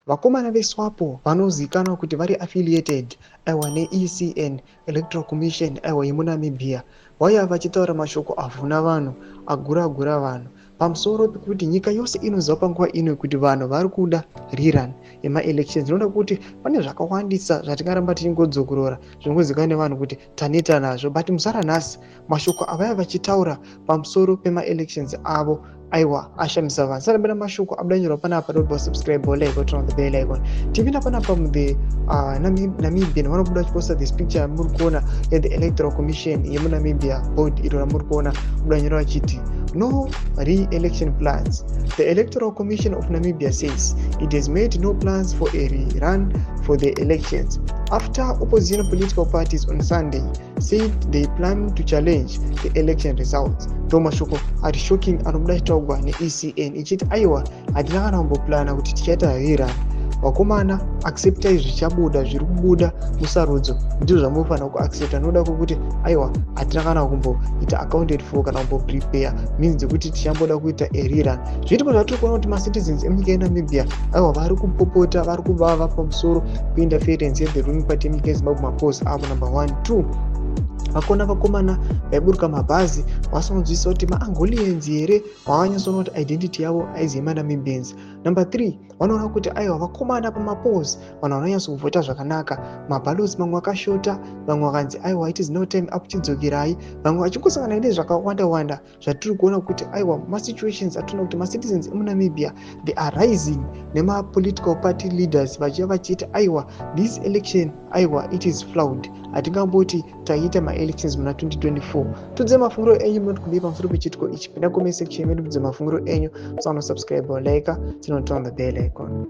vakomana veSWAPO vanozivikanwa kuti vari affiliated aiwa neECN Electoral Commission aiwa yemuNamibia vauya vachitaura mashoko avhuna vanhu agura vanhu pamusoro pekuti nyika yose inoziva panguva ino kuti vanhu vari kuda rerun yemaelections. Zvinoda kuti pane zvakawandisa zvatingaramba tichingodzokorora zvinongozivikanwa nevanhu kuti taneta nazvo, but musara nhasi mashoko avaya vachitaura pamusoro pemaelections avo aiwa ashamisa vanhu. Sarambira mashoko abudanyorwa panapa, don't subscribe or like or turn on the bell icon. Tipinda panapa the Namibian vanobuda chiposta this picture muri kuona the Electoral Commission yemuNamibia board iro ramuri kuona budanyorwa chiti no re-election plans. The Electoral Commission of Namibia says it has made no plans for a rerun for the elections after opposition political parties on Sunday said they plan to challenge the election results. Mashoko ari shocking anobuda chitaugwa neECN ichiti aiwa hatina kana kumboplana kuti tichaita rerun. Vakomana acceptai zvichabuda zviri kubuda musarudzo ndizvo zvamunofanira kuaccepta. Noda kuti aiwa hatina kana kumboita accounted for kana kumboprepare means dzekuti tichamboda kuita a rerun. Zviripo zvatiri kuona kuti macitizens emunyika yeNamibia aiwa vari kupopota, vari kuvava pamusoro peinterference yeThe ruling party yemunyika yeZimbabwe mapolls avo. Number 1. 2, vakona vakomana vaiburuka mabhazi vasanonzwisa kuti maAngolians here vavanyasoona kuti identity yavo aizi maNamibians. Number 3, vanoona kuti aiwa vakomana pamapolls vanhu vanonyatsokuvhota zvakanaka, mabalots mamwe akashota, vamwe vakanzi aiwa it is no time up chidzokerai, vamwe vachingosangana nezvakawanda zvatiri kuona kuti aiwa masituations atinoona kuti macitizens emuNamibia they are rising nemapolitical party leaders vachiva vachiti aiwa this election aiwa it is flawed, hatingamboti taita maelections muna 2024. Tudze mafungiro enyu munoti pamusoro pechitiko ichi. Pinda comment section yedu tudze mafungiro enyu, musano subscribe or like, turn on the bell icon.